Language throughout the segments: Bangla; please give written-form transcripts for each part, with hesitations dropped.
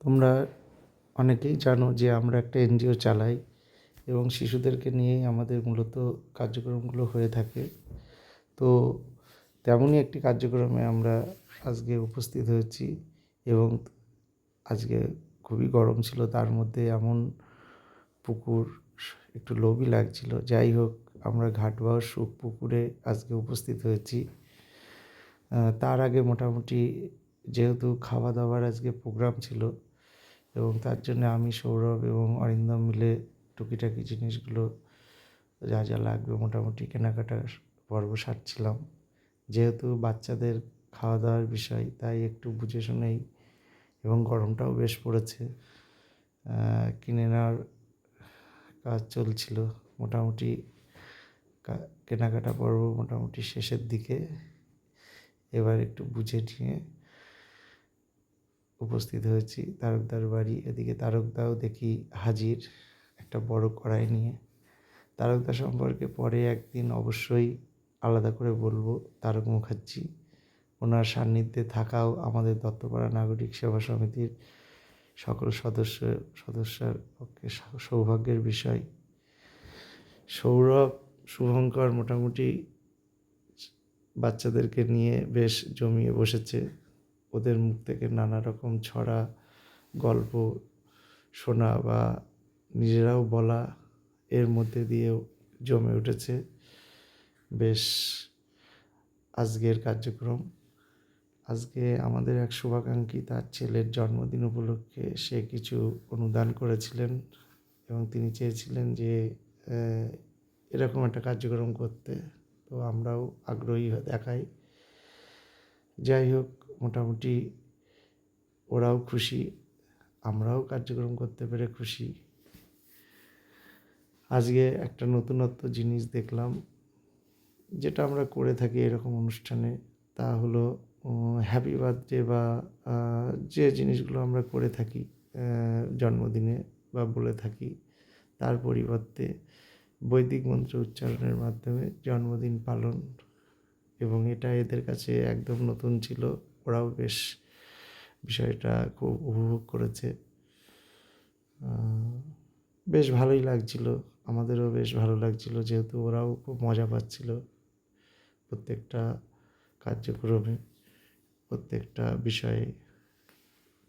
তোমরা অনেকেই জানো যে আমরা একটা এনজিও চালাই এবং শিশুদেরকে নিয়েই আমাদের মূলত কার্যক্রমগুলো হয়ে থাকে। তো তেমনই একটি কার্যক্রমে আমরা আজকে উপস্থিত হয়েছি এবং আজকে খুবই গরম ছিল, তার মধ্যে এমন পুকুর একটু লোভই লাগছিল। যাই হোক, আমরা ঘাটবাউর সুখ পুকুরে আজকে উপস্থিত হয়েছি। তার আগে মোটামুটি যেহেতু খাওয়া দাওয়ার আজকে প্রোগ্রাম ছিল এবং তার জন্য আমি, সৌরভ এবং অরিন্দম মিলে টুকিটাকি জিনিসগুলো যা যা লাগবে মোটামুটি কেনাকাটার পর্ব সারছিলাম। যেহেতু বাচ্চাদের খাওয়া দাওয়ার বিষয়, তাই একটু বুঝে শুনেই এবং গরমটাও বেশ পড়েছে, কিনে নেওয়ার কাজ চলছিল। মোটামুটি কেনাকাটা পর্ব মোটামুটি শেষের দিকে। এবার একটু বুঝে নিয়ে উপস্থিত হয়েছি তারকদার বাড়ি। এদিকে তারকদাও দেখি হাজির একটা বড় কড়াই নিয়ে। তারকদা সম্পর্কে পরে একদিন অবশ্যই আলাদা করে বলবো। তারক মুখার্জি, ওনার সান্নিধ্যে থাকাও আমাদের দত্তপাড়া নাগরিক সেবা সমিতির সকল সদস্যের পক্ষে সৌভাগ্যের বিষয়। সৌরভ, শুভঙ্কর মোটামুটি বাচ্চাদেরকে নিয়ে বেশ জমিয়ে বসেছে। ওদের মুখ থেকে নানা রকম ছড়া, গল্প শোনা বা নিজেরাও বলা, এর মধ্যে দিয়েও জমে উঠেছে বেশ আজকের কার্যক্রম। আজকে আমাদের এক শুভাকাঙ্ক্ষী তার ছেলের জন্মদিন উপলক্ষে সে কিছু অনুদান করেছিলেন এবং তিনি চেয়েছিলেন যে এরকম একটা কার্যক্রম করতে। তো আমরাও আগ্রহী দেখাই। যাই হোক, মোটামুটি ওরাও খুশি, আমরাও কার্যক্রম করতে পেরে খুশি। আজকে একটা নতুনত্ব জিনিস দেখলাম, যেটা আমরা করে থাকি এরকম অনুষ্ঠানে, তা হলো হ্যাপি বার্থডে বা যে জিনিসগুলো আমরা করে থাকি জন্মদিনে বা বলে থাকি, তার পরিবর্তে বৈদিক মন্ত্র উচ্চারণের মাধ্যমে জন্মদিন পালন। এবং এটা এদের কাছে একদম নতুন ছিল। ওরাও বেশ বিষয়টা খুব উপভোগ করেছে। বেশ ভালোই লাগছিল, আমাদেরও বেশ ভালো লাগছিল, যেহেতু ওরাও খুব মজা পাচ্ছিল প্রত্যেকটা কার্যক্রমে, প্রত্যেকটা বিষয়ে।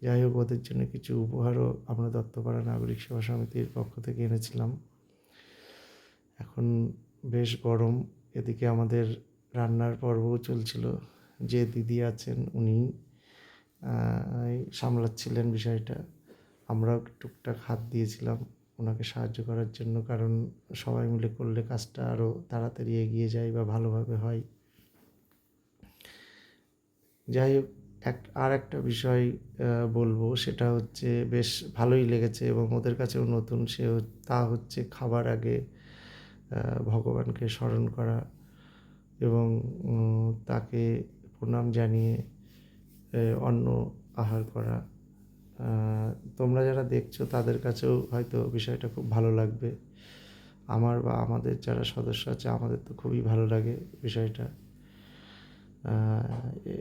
যাই হোক, ওদের জন্য কিছু উপহারও আমরা দত্তপাড়া নাগরিক সেবা সমিতির পক্ষ থেকে এনেছিলাম। এখন বেশ গরম, এদিকে আমাদের রান্নার পর্বও চলছিল। যে দিদি আছেন উনি সামলাচ্ছিলেন বিষয়টা। আমরাও টুকটাক হাত দিয়েছিলাম ওনাকে সাহায্য করার জন্য, কারণ সবাই মিলে করলে কাজটা আরও তাড়াতাড়ি এগিয়ে যায় বা ভালোভাবে হয়। যাই হোক, আর একটা বিষয় বলবো, সেটা হচ্ছে বেশ ভালোই লেগেছে এবং ওদের কাছেও নতুন। তা হচ্ছে খাবার আগে ভগবানকে স্মরণ করা এবং তাকে প্রণাম জানিয়ে অন্ন আহার করা। তোমরা যারা দেখছো তাদের কাছেও হয়তো বিষয়টা খুব ভালো লাগবে। আমার বা আমাদের যারা সদস্য আছে, আমাদের তো খুবই ভালো লাগে বিষয়টা।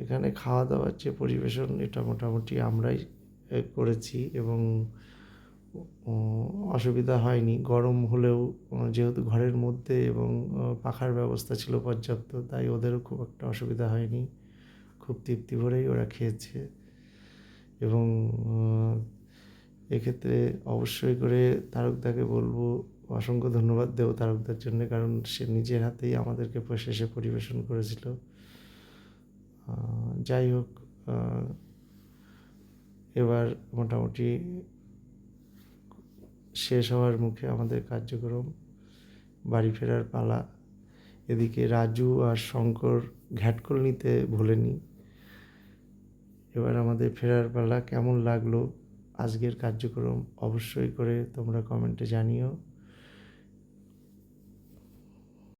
এখানে খাওয়া দাওয়ার যে পরিবেশন, এটা মোটামুটি আমরাই করেছি এবং অসুবিধা হয়নি। গরম হলেও যেহেতু ঘরের মধ্যে এবং পাখার ব্যবস্থা ছিল পর্যাপ্ত, তাই ওদেরও খুব একটা অসুবিধা হয়নি। খুব তৃপ্তি ভরেই ওরা খেয়েছে এবং এক্ষেত্রে অবশ্যই করে তারকদাকে বলবো, অসংখ্য ধন্যবাদ দেব তারকদার জন্য, কারণ সে নিজের হাতেই আমাদেরকে শেষে পরিবেশন করেছিল। যাই হোক, এবার মোটামুটি শেষ হওয়ার মুখে আমাদের কার্যক্রম, বাড়ি ফেরার পালা। এদিকে রাজু আর শঙ্কর ঘ্যাটকল নিতে ভোলেনি। এবার আমাদের ফেরার পালা। কেমন লাগলো আজকের কার্যক্রম অবশ্যই করে তোমরা কমেন্টে জানিও।